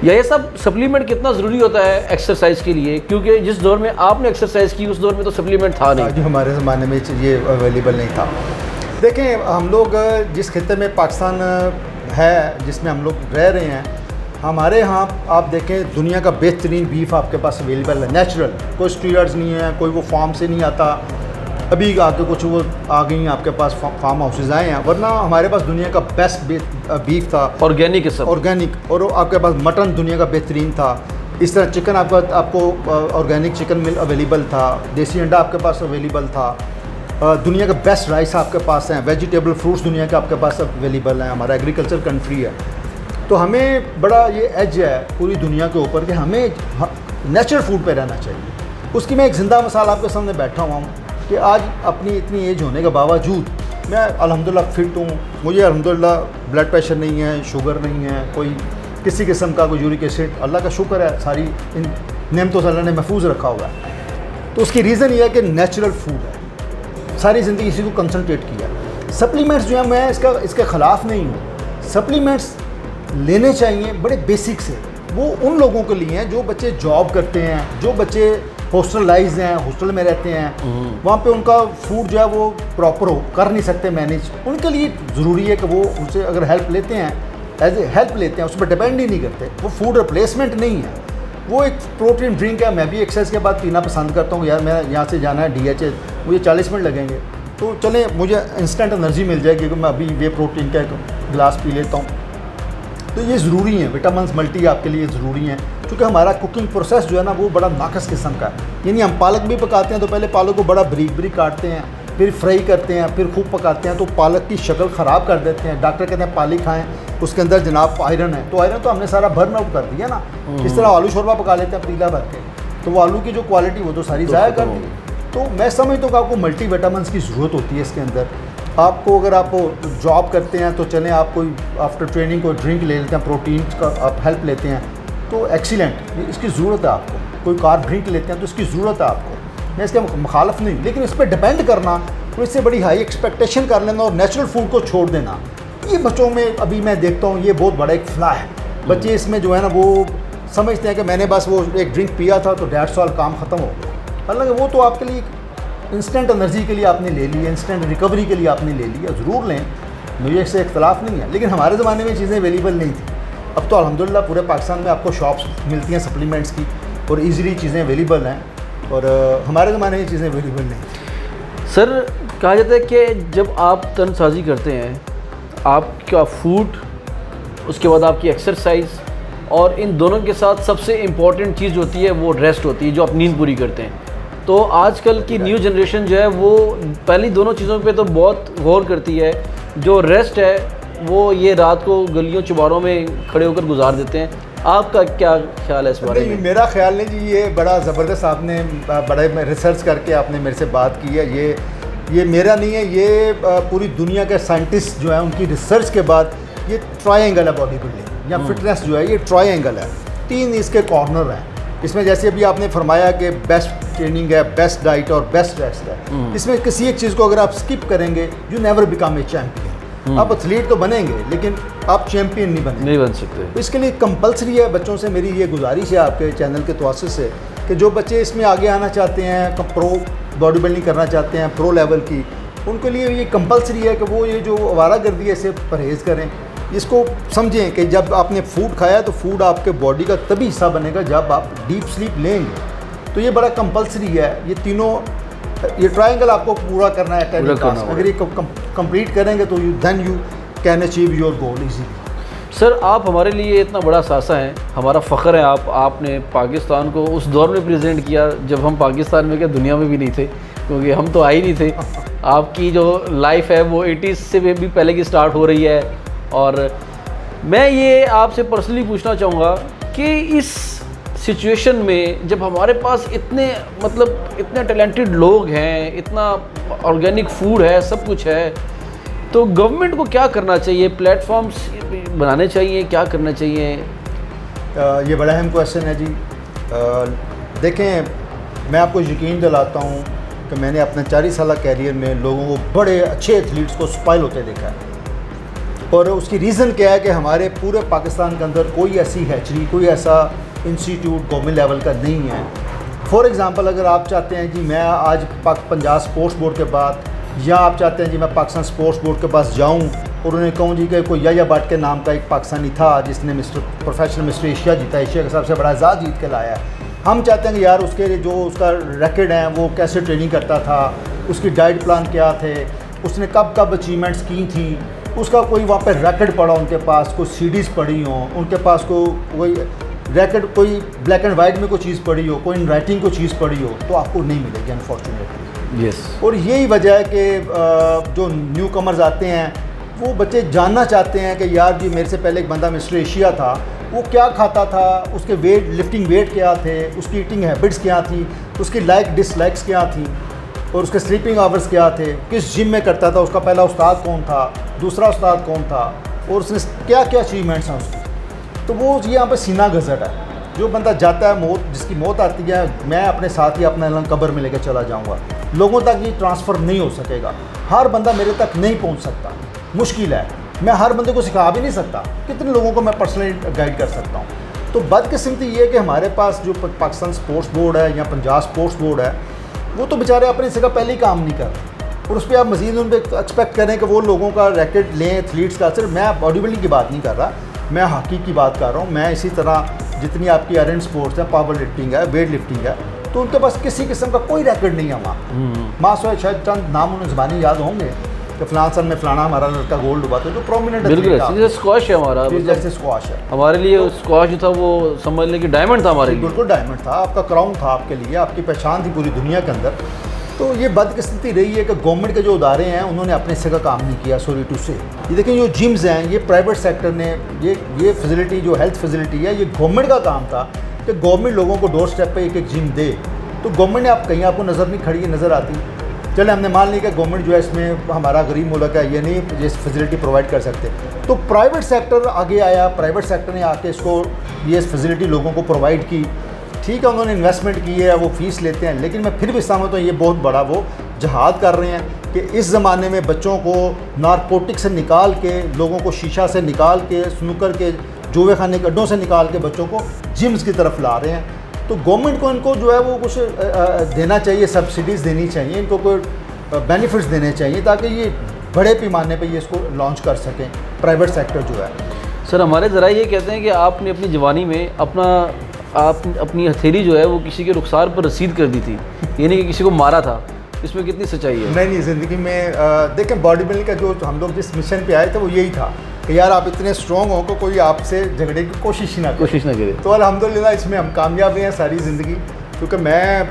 या ये सब सप्लीमेंट कितना ज़रूरी होता है एक्सरसाइज के लिए, क्योंकि जिस दौर में आपने एक्सरसाइज की उस दौर में तो सप्लीमेंट था नहीं, जो हमारे ज़माने में ये अवेलेबल नहीं था। देखें, हम लोग जिस खिते में पाकिस्तान है, जिसमें हम लोग रह रहे हैं, हमारे यहाँ आप देखें दुनिया का बेहतरीन बीफ आपके पास अवेलेबल है, नेचुरल, कोई स्टीरॉइड्स नहीं है, कोई वो फार्म से नहीं आता। अभी आके कुछ वो आ गई आपके पास फार्म हाउसेज आए हैं, वरना हमारे पास दुनिया का बेस्ट बीफ था, ऑर्गेनिक है सब, ऑर्गेनिक। और आपके पास मटन दुनिया का बेहतरीन था। इस तरह चिकन आपको ऑर्गेनिक चिकन मिल अवेलेबल था, देसी अंडा आपके पास अवेलेबल था, दुनिया का बेस्ट राइस आपके पास हैं, वेजिटेबल फ्रूट्स दुनिया के आपके पास अवेलेबल हैं। हमारा एग्रीकल्चर कंट्री है, तो हमें बड़ा ये एज है पूरी दुनिया के ऊपर कि हमें नेचुरल फूड पे रहना चाहिए। उसकी मैं एक ज़िंदा मिसाल आपके सामने बैठा हुआ हूँ कि आज अपनी इतनी एज होने के बावजूद मैं अल्हम्दुलिल्लाह फिट हूँ। मुझे अल्हम्दुलिल्लाह ब्लड प्रेशर नहीं है, शुगर नहीं है, कोई किसी किस्म का कोई यूरिक एसिड, अल्लाह का शुक्र है, सारी इन नेमतों से अल्लाह ने महफूज रखा हुआ है। तो उसकी रीज़न ये है कि नेचुरल फूड है, सारी ज़िंदगी इसी को कंसंट्रेट किया। सप्लीमेंट्स जो है, मैं इसके ख़िलाफ़ नहीं हूँ, सप्लीमेंट्स लेने चाहिए, बड़े बेसिक से। वो उन लोगों के लिए हैं जो बच्चे जॉब करते हैं, जो बच्चे हॉस्टलाइज हैं, हॉस्टल में रहते हैं, वहाँ पे उनका फूड जो है वो प्रॉपर कर नहीं सकते मैनेज, उनके लिए ज़रूरी है कि वो उनसे अगर हेल्प लेते हैं, एज ए हेल्प लेते हैं, उस पर डिपेंड ही नहीं करते। वो फूड रिप्लेसमेंट नहीं है, वो एक प्रोटीन ड्रिंक है। मैं भी एक्सरसाइज के बाद पीना पसंद करता हूँ, यार मैं यहाँ से जाना है DHA, मुझे 40 मिनट लगेंगे, तो चलें मुझे इंस्टेंट एनर्जी मिल जाएगी कि मैं अभी वे प्रोटीन का एक गिलास पी लेता हूँ। तो ये ज़रूरी है, विटामिन्स मल्टी आपके लिए ज़रूरी हैं, क्योंकि हमारा कुकिंग प्रोसेस जो है ना वो बड़ा नाकस किस्म का है। यानी हम पालक भी पकाते हैं तो पहले पालक को बड़ा बारीक काटते हैं, फिर फ्राई करते हैं, फिर खूब पकाते हैं, तो पालक की शक्ल ख़राब कर देते हैं। डॉक्टर कहते हैं पालक खाएं, उसके अंदर जनाब आयरन है, तो आयरन तो हमने सारा बर्न आउट कर दिया ना। इस तरह आलू शोरबा पका लेते हैं पतीला भर के, तो वो आलू की जो क्वालिटी वो तो सारी ज़ाया कर दी। तो मैं समझता हूँ कि आपको मल्टी विटामिन्स की ज़रूरत होती है इसके अंदर। आपको अगर आप जॉब करते हैं तो चलें, आप कोई आफ्टर ट्रेनिंग कोई ड्रिंक ले लेते हैं, प्रोटीन का आप हेल्प लेते हैं, तो एक्सीलेंट, इसकी ज़रूरत है आपको। कोई कार ड्रिंक लेते हैं तो इसकी ज़रूरत है आपको, मैं इसके मुखालफ नहीं, लेकिन इस पर डिपेंड करना, तो इससे बड़ी हाई एक्सपेक्टेशन कर लेना और नेचुरल फूड को छोड़ देना, ये बच्चों में अभी मैं देखता हूँ ये बहुत बड़ा एक फ्ला है। बच्चे इसमें जो है ना वो समझते हैं कि मैंने बस वो एक ड्रिंक पिया था तो 1.5 साल काम ख़त्म हो गया। हालांकि वो तो आपके लिए इंस्टेंट एनर्जी के लिए आपने ले ली है, इंस्टेंट रिकवरी के लिए आपने ले लिया, ज़रूर लें, मुझे इससे इख्तलाफ नहीं है। लेकिन हमारे ज़माने में चीज़ें अवेलेबल नहीं थी। अब तो अल्हम्दुलिल्लाह पूरे पाकिस्तान में आपको शॉप्स मिलती हैं सप्लीमेंट्स की, और ईज़िली चीज़ें अवेलेबल हैं, और हमारे ज़माने में चीज़ें अवेलेबल नहीं। सर कहा जाता है कि जब आप तनसाजी करते हैं, आपका फूड, उसके बाद आपकी एक्सरसाइज, और इन दोनों के साथ सबसे इम्पॉर्टेंट चीज़ होती है वो रेस्ट होती है, जो आप नींद पूरी करते हैं। तो आजकल की न्यू जनरेशन जो है वो पहली दोनों चीज़ों पे तो बहुत गौर करती है, जो रेस्ट है वो ये रात को गलियों चुबारों में खड़े होकर गुजार देते हैं। आपका क्या ख्याल है इस बारे में? मेरा ख्याल नहीं जी, ये बड़ा ज़बरदस्त आपने बड़े रिसर्च करके आपने मेरे से बात की है। ये मेरा नहीं है, ये पूरी दुनिया के साइंटिस्ट जो है उनकी रिसर्च के बाद ये ट्रायंगल है बॉडी बिल्डिंग या फिटनेस जो है, ये ट्रायंगल है, 3 इसके कॉर्नर हैं। इसमें जैसे अभी आपने फरमाया कि बेस्ट ट्रेनिंग है, बेस्ट डाइट और बेस्ट रेस्ट है, इसमें किसी एक चीज़ को अगर आप स्किप करेंगे you never become a champion. आप एथलीट तो बनेंगे लेकिन आप चैम्पियन नहीं बन सकते। तो इसके लिए कंपलसरी है, बच्चों से मेरी ये गुजारिश है आपके चैनल के तवज्जुह से, कि जो बच्चे इसमें आगे आना चाहते हैं, प्रो बॉडी बिल्डिंग करना चाहते हैं प्रो लेवल की, उनके लिए ये कंपलसरी है कि वो ये जो आवारागर्दी है इससे परहेज़ करें। इसको समझें कि जब आपने फूड खाया तो फूड आपके बॉडी का तभी हिस्सा बनेगा जब आप डीप स्लीप लेंगे। तो ये बड़ा कंपलसरी है, ये तीनों, ये ट्रायंगल आपको पूरा करना है 10 टास्क। अगर ये कंप्लीट करेंगे तो then you can achieve your goal easily. Sir आप हमारे लिए इतना बड़ा सासा हैं, हमारा फ़ख्र है। आपने पाकिस्तान को उस दौर में प्रेजेंट किया जब हम पाकिस्तान में क्या दुनिया में भी नहीं थे, क्योंकि हम तो आए नहीं थे। आपकी जो लाइफ है वो 80s से भी पहले की स्टार्ट हो रही है। और मैं ये आपसे पर्सनली पूछना चाहूँगा कि इस सिचुएशन में जब हमारे पास इतने टैलेंटेड लोग हैं, इतना ऑर्गेनिक फूड है, सब कुछ है, तो गवर्नमेंट को क्या करना चाहिए? प्लेटफॉर्म्स बनाने चाहिए, क्या करना चाहिए? ये बड़ा अहम क्वेश्चन है जी। देखें, मैं आपको यकीन दिलाता हूँ कि मैंने अपने 40 साल कैरियर में लोगों को, बड़े अच्छे एथलीट्स को स्पॉइल होते देखा है। और उसकी रीज़न क्या है कि हमारे पूरे पाकिस्तान के अंदर कोई ऐसी हैचरी, कोई ऐसा इंस्टीट्यूट गवर्नमेंट लेवल का नहीं है। फॉर एग्ज़ाम्पल, अगर आप चाहते हैं जी मैं आज पंजाब स्पोर्ट्स बोर्ड के बाद, या आप चाहते हैं जी मैं पाकिस्तान स्पोर्ट्स बोर्ड के पास जाऊं और उन्हें कहूं जी कि कोई या भट्ट के नाम का एक पाकिस्तानी था जिसने प्रोफेशनल मिस्टर एशिया जीता, एशिया का सबसे बड़ा एजाज़ जीत के लाया है। हम चाहते हैं कि यार उसके जो उसका रिकॉर्ड है, वो कैसे ट्रेनिंग करता था, उसकी डाइट प्लान क्या थे, उसने कब कब अचीवमेंट्स की थी, उसका कोई वहाँ पर रिकॉर्ड पड़ा, उनके पास कोई सीडीज़ पड़ी हों, उनके पास कोई रिकॉर्ड, कोई ब्लैक एंड वाइट में कोई चीज़ पड़ी हो, कोई इन राइटिंग कोई चीज़ पड़ी हो, तो आपको नहीं मिलेगी अनफॉर्चुनेटली। यस। और यही वजह है कि जो न्यू कमर्स आते हैं वो बच्चे जानना चाहते हैं कि यार जी मेरे से पहले एक बंदा मिस्टर एशिया था, वो क्या खाता था, उसके लिफ्टिंग वेट क्या थे, उसकी ईटिंग हैबिट्स क्या थी, उसकी लाइक डिसलाइक्स क्या थी, और उसके स्लीपिंग आवर्स क्या थे, किस जिम में करता था, उसका पहला उस्ताद कौन था, दूसरा उस्ताद कौन था, और उसने क्या क्या अचीवमेंट्स हैं उसकी। तो वो यहाँ पे सीना गज़ट है। जो बंदा जाता है, मौत जिसकी मौत आती है, मैं अपने साथ ही अपना एलन कब्र में लेकर चला जाऊँगा। लोगों तक ये ट्रांसफ़र नहीं हो सकेगा। हर बंदा मेरे तक नहीं पहुँच सकता, मुश्किल है। मैं हर बंदे को सिखा भी नहीं सकता। कितने लोगों को मैं पर्सनली गाइड कर सकता हूँ। तो बदकिस्मती ये है कि हमारे पास जो पाकिस्तान स्पोर्ट्स बोर्ड है या पंजाब स्पोर्ट्स बोर्ड है, वो तो बेचारे अपने जगह पहले ही काम नहीं कर रहे, और उस पर आप मज़ीद उन पर एक्सपेक्ट करें कि वो लोगों का रैकेट लें, एथलीट्स का। सिर्फ मैं बॉडी बिल्डिंग की बात नहीं कर रहा, मैं हॉकी की बात कर रहा हूँ। मैं इसी तरह जितनी आपकी अरेंज स्पोर्ट्स है, पावर लिफ्टिंग है, वेट लिफ्टिंग है, तो उनके पास किसी किस्म का कोई रैकेट नहीं है वहाँ। मासो शायद चंद नाम उन्हें ज़बानी याद होंगे कि फलां सन में फलाना हमारा लड़का गोल्ड हुआ, तो जो प्रोमिनेंट बिल्कुल स्क्वाश है हमारा, जैसे स्क्वाश है हमारे लिए स्क्वाश जो था वो समझ लें कि डायमंड था हमारे लिए। बिल्कुल डायमंड था, आपका क्राउन था, आपके लिए आपकी पहचान थी पूरी दुनिया के अंदर। तो ये बदकिस्मती रही है कि गवर्नमेंट के जो इदारे हैं उन्होंने अपने से का काम नहीं किया, सॉरी टू से। ये देखें, जो जिम्स हैं, ये प्राइवेट सेक्टर ने ये फैसिलिटी, जो हेल्थ फैसिलिटी है, ये गवर्नमेंट का काम था कि गवर्नमेंट लोगों को डोर स्टेप पे एक एक जिम दे। तो गवर्नमेंट ने आप कहीं आपको नज़र नहीं खड़ी नज़र आती। चले हमने मान लिया कि गवर्नमेंट जो है इसमें हमारा गरीब मुल्क है, ये नहीं ये फैसिलिटी प्रोवाइड कर सकते, तो प्राइवेट सेक्टर आगे आया। प्राइवेट सेक्टर ने आके इसको ये फैसिलिटी लोगों को प्रोवाइड की। ठीक है, उन्होंने इन्वेस्टमेंट की है, वो फ़ीस लेते हैं, लेकिन मैं फिर भी समझता हूँ ये बहुत बड़ा वो जहाद कर रहे हैं कि इस ज़माने में बच्चों को नारकोटिक से निकाल के, लोगों को शीशा से निकाल के, स्नूकर के जुए खाने के अड्डों से निकाल के बच्चों को जिम्स की तरफ ला रहे हैं। तो गवर्नमेंट को इनको जो है वो कुछ देना चाहिए, सब्सिडीज़ देनी चाहिए, इनको कोई बेनिफिट्स देने चाहिए ताकि ये बड़े पैमाने पे ये इसको लॉन्च कर सकें, प्राइवेट सेक्टर जो है। सर, हमारे ज़रा ये कहते हैं कि आपने अपनी जवानी में अपनी हथेली जो है वो किसी के रुखसार पर रसीद कर दी थी, यानी कि किसी को मारा था। इसमें कितनी सच्चाई है? नहीं, ज़िंदगी में देखें, बॉडी बिल्डिंग का जो हम लोग जिस मिशन पे आए थे वो यही था कि यार आप इतने स्ट्रॉन्ग हो कि कोई आपसे झगड़े की कोशिश ही ना करे। तो अल्हम्दुलिल्लाह इसमें हम कामयाब रहे हैं सारी ज़िंदगी, क्योंकि मैं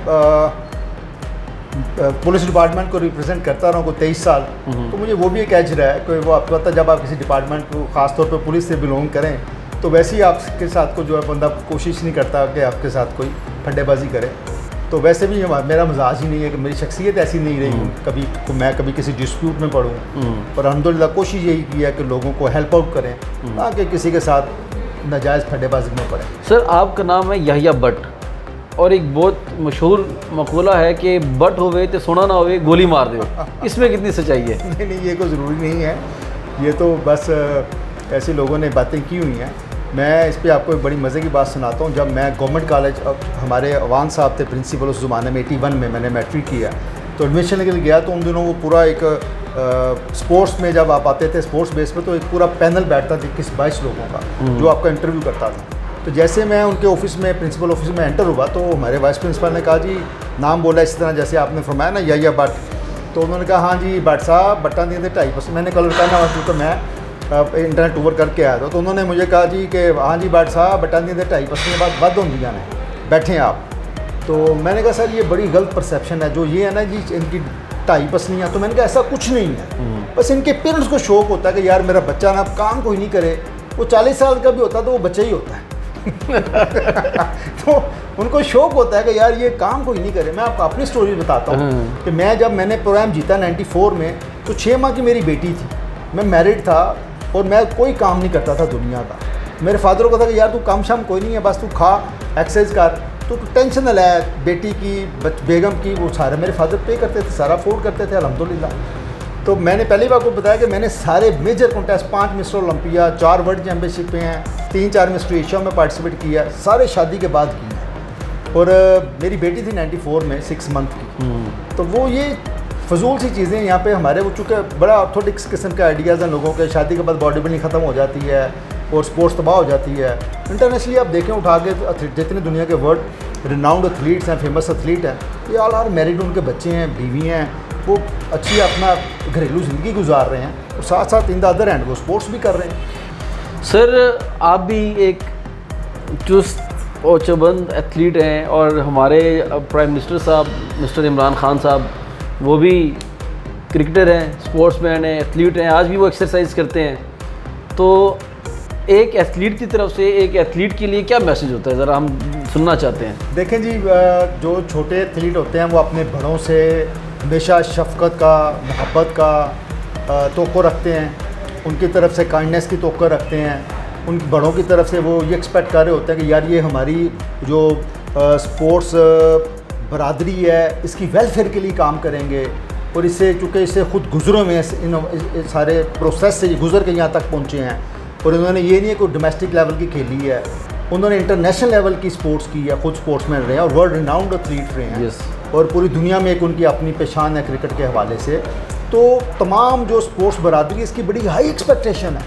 पुलिस डिपार्टमेंट को रिप्रेजेंट करता रहा हूँ 23 साल। तो मुझे वो भी एक एज रहा है कि वो आपको पता, जब आप किसी डिपार्टमेंट को ख़ासतौर पर पुलिस से बिलोंग करें तो वैसे ही आपके साथ को जो है बंदा कोशिश नहीं करता कि आपके साथ कोई फड्डेबाजी करे। तो वैसे भी मेरा मजाज ही नहीं है कि मेरी शख्सियत ऐसी नहीं रही कभी मैं कभी किसी डिस्प्यूट में पढ़ूँ। और अल्हम्दुलिल्लाह कोशिश यही की है कि लोगों को हेल्प आउट करें ताकि किसी के साथ नाजायज़ फड्डेबाजी में पड़े। सर, आपका नाम है याहिया भट्ट, और एक बहुत मशहूर मकूला है कि बट होवे तो सोना ना होवे गोली मार दो। इसमें कितनी सच्चाई है? नहीं, ये कोई ज़रूरी नहीं है, ये तो बस ऐसे लोगों ने बातें की हुई हैं। मैं इस पे आपको एक बड़ी मज़े की बात सुनाता हूँ। जब मैं गवर्नमेंट कॉलेज, हमारे अवान साहब थे प्रिंसिपल उस ज़माने में, 81 में मैंने मैट्रिक किया, तो एडमिशन के लिए गया तो उन दिनों वो पूरा एक स्पोर्ट्स में जब आप आते थे स्पोर्ट्स बेस पे, तो एक पूरा पैनल बैठता था 21-22 लोगों का जो आपका इंटरव्यू करता था। तो जैसे मैं उनके ऑफिस में, प्रिंसिपल ऑफिस में एंटर हुआ, तो हमारे वाइस प्रिंसिपल ने कहा जी नाम बोला इसी तरह जैसे आपने फरमाया ना याहिया भट्ट। तो उन्होंने कहा हाँ जी भट्ट साहब, बट्टा दिए थे 2.5%। मैंने कलर करना हुआ तो मैं इंटरनेट ओवर करके आया था। तो उन्होंने मुझे कहा जी कि हाँ जी भट्ट साहब, बट्टा दिए थे 2.5% के बाद वध होंदियाँ ने, बैठे आप। तो मैंने कहा सर ये बड़ी गलत परसेप्शन है, जो ये है ना जी इनकी 2.5%। तो मैंने कहा ऐसा कुछ नहीं है, बस इनके पेरेंट्स को शौक होता है कि यार मेरा बच्चा ना काम कोई नहीं करे। वो 40 साल का भी होता तो वो बच्चा ही होता है तो उनको शौक होता है कि यार ये काम कोई नहीं करे। मैं आपको अपनी स्टोरी बताता हूँ कि मैंने प्रोग्राम जीता 94 में, तो 6 माह की मेरी बेटी थी, मैं मैरिड था और मैं कोई काम नहीं करता था दुनिया का। मेरे फादर को था कि यार तू काम शाम कोई नहीं है, बस तू खा एक्सरसाइज कर, तो टेंशन न ले बेटी की बेगम की, वो सारे मेरे फादर पे करते थे, सारा अफोर्ड करते थे अल्हम्दुलिल्लाह। तो मैंने पहली बार को बताया कि मैंने सारे major contest 5 mister Olympia, 4 world championship में हैं, 3-4 मिस्टर एशिया में पार्टिसिपेट किया, सारे शादी के बाद किए। और मेरी बेटी थी 94 में 6 मंथ की। तो वो ये फजूल सी चीज़ें यहाँ पे हमारे, वो चूँकि बड़ा ऑर्थोडिक्स किस्म के आइडियाज़ हैं लोगों के, शादी के बाद बॉडी बिल्डिंग ख़त्म हो जाती है और स्पोर्ट्स तबाह हो जाती है। इंटरनेशनली आप देखें उठा के जितने दुनिया के वर्ल्ड रिनाउंड एथलीट्स हैं, फेमस एथलीट हैं, ये ऑल आर मैरिड, उनके बच्चे हैं, बीवी हैं, वो अच्छी अपना घरेलू ज़िंदगी गुजार रहे हैं और साथ साथ इन द अदर हैंड वो स्पोर्ट्स भी कर रहे हैं। सर आप भी एक चुस्त और चौबंद एथलीट हैं और हमारे प्राइम मिनिस्टर साहब मिस्टर इमरान खान साहब वो भी क्रिकेटर हैं, स्पोर्ट्समैन हैं, एथलीट हैं, आज भी वो एक्सरसाइज करते हैं। तो एक एथलीट की तरफ से एक एथलीट के लिए क्या मैसेज होता है, ज़रा हम सुनना चाहते हैं। देखें जी, जो छोटे एथलीट होते हैं वो अपने बड़ों से हमेशा शफ़क़त का, मोहब्बत का तोक़ो रखते हैं, उनकी तरफ से काइंडनेस की तोक़ो रखते हैं। उन बड़ों की तरफ से वो ये एक्सपेक्ट कर रहे होते हैं कि यार ये हमारी जो स्पोर्ट्स बरादरी है इसकी वेलफेयर के लिए काम करेंगे। और इससे चूँकि इससे ख़ुद गुजरों में इन सारे प्रोसेस से गुज़र के यहाँ तक पहुँचे हैं, और उन्होंने ये नहीं है कोई डोमेस्टिक लेवल की खेली है, उन्होंने इंटरनेशनल लेवल की स्पोर्ट्स की है, खुद स्पोर्ट्समैन रहे हैं और वर्ल्ड रिनाउंड एथलीट रहे हैं। और पूरी दुनिया में एक उनकी अपनी पहचान है क्रिकेट के हवाले से। तो तमाम जो स्पोर्ट्स बरादरी, इसकी बड़ी हाई एक्सपेक्टेशन है,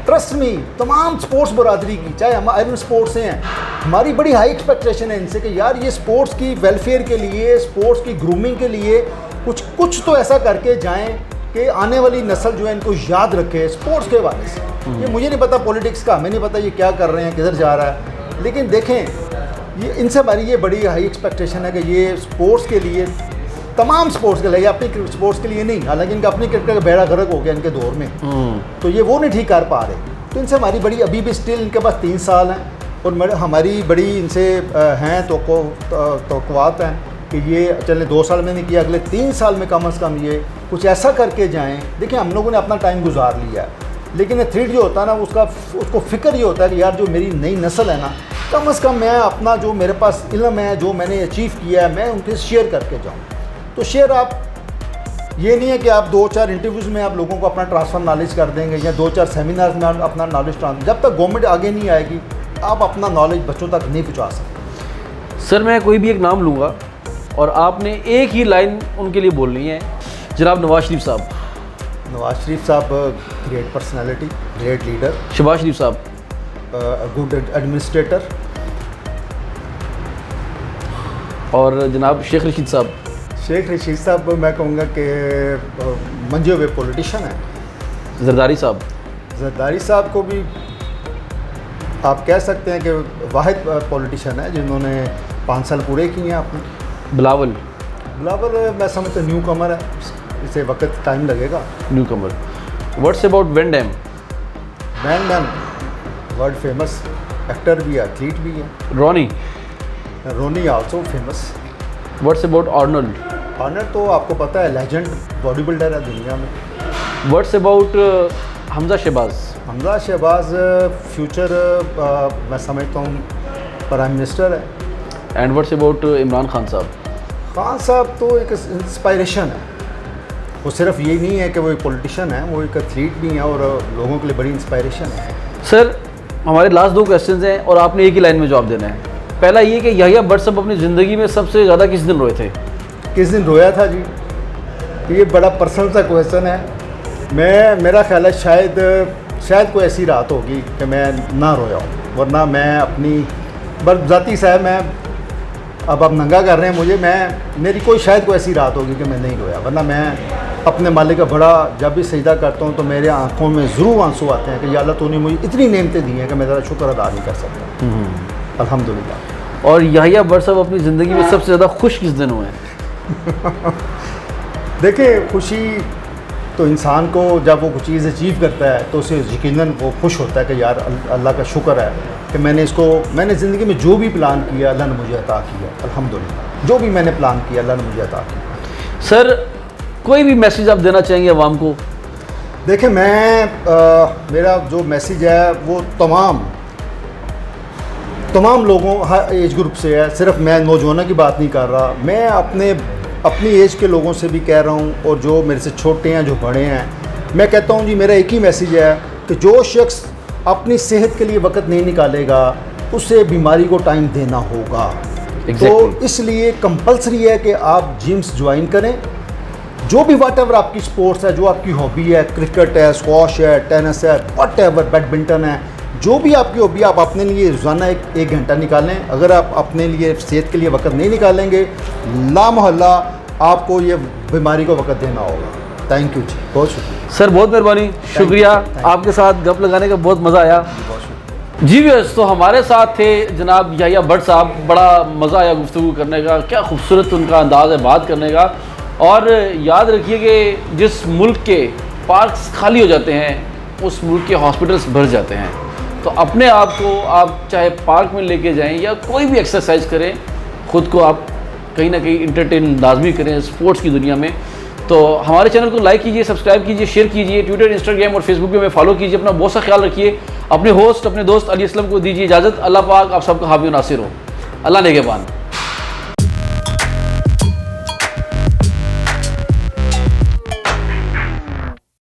ट्रस्ट मी, तमाम स्पोर्ट्स बरादरी की, चाहे हम आयरन स्पोर्ट्स से हैं, हमारी बड़ी हाई एक्सपेक्टेशन है इनसे कि यार ये स्पोर्ट्स की वेलफेयर के लिए, स्पोर्ट्स की ग्रूमिंग के लिए कुछ तो ऐसा करके जाएं कि आने वाली नस्ल जो है इनको याद रखे स्पोर्ट्स के हवाले से। ये मुझे नहीं पता पॉलिटिक्स का, हमें नहीं पता ये क्या कर रहे हैं, किधर जा रहा है, लेकिन देखें ये इनसे हमारी ये बड़ी हाई एक्सपेक्टेशन है कि ये स्पोर्ट्स के लिए, तमाम स्पोर्ट्स के लिए, अपनी स्पोर्ट्स के लिए नहीं, हालांकि इनका अपनी क्रिकेट का बेड़ा गर्क हो गया इनके दौर में, तो ये वो नहीं ठीक कर पा रहे। तो इनसे हमारी बड़ी, अभी भी स्टिल इनके पास 3 साल हैं और हमारी बड़ी इनसे हैं तोक़ुआत हैं कि ये चले 2 साल में नहीं किया, अगले 3 साल में कम से कम ये कुछ ऐसा करके जाएं। देखिए हम लोगों ने अपना टाइम गुजार लिया है, लेकिन एथलीट जो होता है ना उसको फ़िक्र ये होता है कि यार जो मेरी नई नस्ल है ना, कम से कम मैं अपना जो मेरे पास इल्म है, जो मैंने अचीव किया है, मैं उनके शेयर करके जाऊँ। तो शेयर आप ये नहीं है कि आप 2-4 इंटरव्यूज़ में आप लोगों को अपना ट्रांसफ़र नॉलेज कर देंगे या 2-4 सेमिनार्स में आप अपना नॉलेज ट्रांसफ़र, जब तक गवर्नमेंट आगे नहीं आएगी आप अपना नॉलेज बच्चों तक नहीं पहुँचा सकते। सर मैं कोई भी एक नाम लूँगा और आपने एक ही लाइन उनके लिए बोलनी है। जनाब नवाज शरीफ साहब। नवाज शरीफ साहब great personality, great leader. Shahbaz Sharif साहब गुड एडमिनिस्ट्रेटर। और जनाब शेख रशीद साहब। शेख रशीद साहब मैं कहूँगा कि मंजे हुए पॉलिटिशियन हैं। जरदारी साहब। जरदारी साहब को भी आप कह सकते हैं कि वाहिद पॉलिटिशियन है जिन्होंने 5 साल पूरे किए हैं आपने। बिलावल। बिलावल मैं समझता न्यू कमर है, इसे वक्त टाइम लगेगा। Newcomer. What's about Van Damme. Van Damme world famous actor भी है, एथलीट भी है। Ronnie also famous. What's about Arnold. Arnold तो आपको पता है लेजेंड बॉडी बिल्डर है दुनिया में। What's about Hamza Shehbaz. Hamza Shehbaz future मैं समझता हूँ प्राइम मिनिस्टर है। And what's about Imran Khan साहब। खान साहब तो एक इंस्पायरेशन है, वो सिर्फ ये नहीं है कि वो एक पॉलिटिशियन है, वो एक एथलीट भी हैं और लोगों के लिए बड़ी इंस्पायरेशन है। सर हमारे लास्ट 2 क्वेश्चंस हैं और आपने एक ही लाइन में जवाब देना है। पहला ये कि याहिया भट्ट साहब अपनी ज़िंदगी में सबसे ज़्यादा किस दिन रोए थे। किस दिन रोया था जी, ये बड़ा पर्सनल सा क्वेश्चन है। मेरा ख्याल है शायद कोई ऐसी रात होगी कि मैं ना रोया हूँ, वरना मैं अपनी ज़ाती साहब मैं अब आप नंगा कर रहे हैं मुझे, मेरी कोई ऐसी रात होगी कि मैं नहीं रोया, वरना मैं अपने मालिक का बड़ा जब भी सजदा करता हूँ तो मेरे आंखों में ज़रूर आंसू आते हैं कि या अल्लाह तूने मुझे इतनी नेमतें दी हैं कि मैं ज़रा शुक्र अदा नहीं कर सकता। अल्हम्दुलिल्लाह। और याहिया भट्ट साहब अपनी ज़िंदगी में सबसे ज़्यादा खुश किस दिन हुए हैं। देखिए खुशी तो इंसान को जब वो कुछ चीज़ अचीव करता है तो उसे यकीनन वो खुश होता है कि यार अल्लाह का शुक्र है कि मैंने ज़िंदगी में जो भी प्लान किया अल्लाह ने मुझे अता किया, अल्हम्दुलिल्लाह। जो भी मैंने प्लान किया अल्लाह ने मुझे अता किया। सर कोई भी मैसेज आप देना चाहेंगे अवाम को? देखिए मेरा जो मैसेज है वो तमाम लोगों हर एज ग्रुप से है, सिर्फ मैं नौजवानों की बात नहीं कर रहा, मैं अपनी एज के लोगों से भी कह रहा हूँ, और जो मेरे से छोटे हैं, जो बड़े हैं, मैं कहता हूँ जी मेरा एक ही मैसेज है कि जो शख्स अपनी सेहत के लिए वक्त नहीं निकालेगा उसे बीमारी को टाइम देना होगा। तो इसलिए कंपलसरी है कि आप जिम्स ज्वाइन करें, जो भी व्हाटएवर आपकी स्पोर्ट्स है, जो आपकी हॉबी है, क्रिकेट है, स्क्वॉश है, टेनिस है, व्हाटएवर, बैडमिंटन है, जो भी आपकी हॉबी, आप अपने लिए रोज़ाना एक घंटा निकालें। अगर आप अपने लिए सेहत के लिए वक्त नहीं निकालेंगे, लामहल्ला आपको ये बीमारी को वक्त देना होगा। थैंक यू जी, बहुत शुक्रिया सर, बहुत मेहरबानी, शुक्रिया। आपके साथ गप लगाने का बहुत मज़ा आया। जी व्यूअर्स, तो हमारे साथ थे जनाब याहिया भट्ट साहब। बड़ा मज़ा आया गुफ्तगू करने का, क्या खूबसूरत उनका अंदाज़ है बात करने का। और याद रखिए कि जिस मुल्क के पार्क्स खाली हो जाते हैं उस मुल्क के हॉस्पिटल्स भर जाते हैं। तो अपने आप को आप चाहे पार्क में लेके जाएं या कोई भी एक्सरसाइज करें, ख़ुद को आप कहीं ना कहीं इंटरटेन लाजमी करें स्पोर्ट्स की दुनिया में। तो हमारे चैनल को लाइक कीजिए, सब्सक्राइब कीजिए, शेयर कीजिए, ट्विटर, इंस्टाग्राम और फेसबुक पे हमें फॉलो कीजिए। अपना बहुत सा ख्याल रखिए। अपने होस्ट अपने दोस्त अली असलम को दीजिए इजाज़त। अल्लाह पाक आप सबका हाफिज़ नासिर हो। अल्लाह नेगहबान।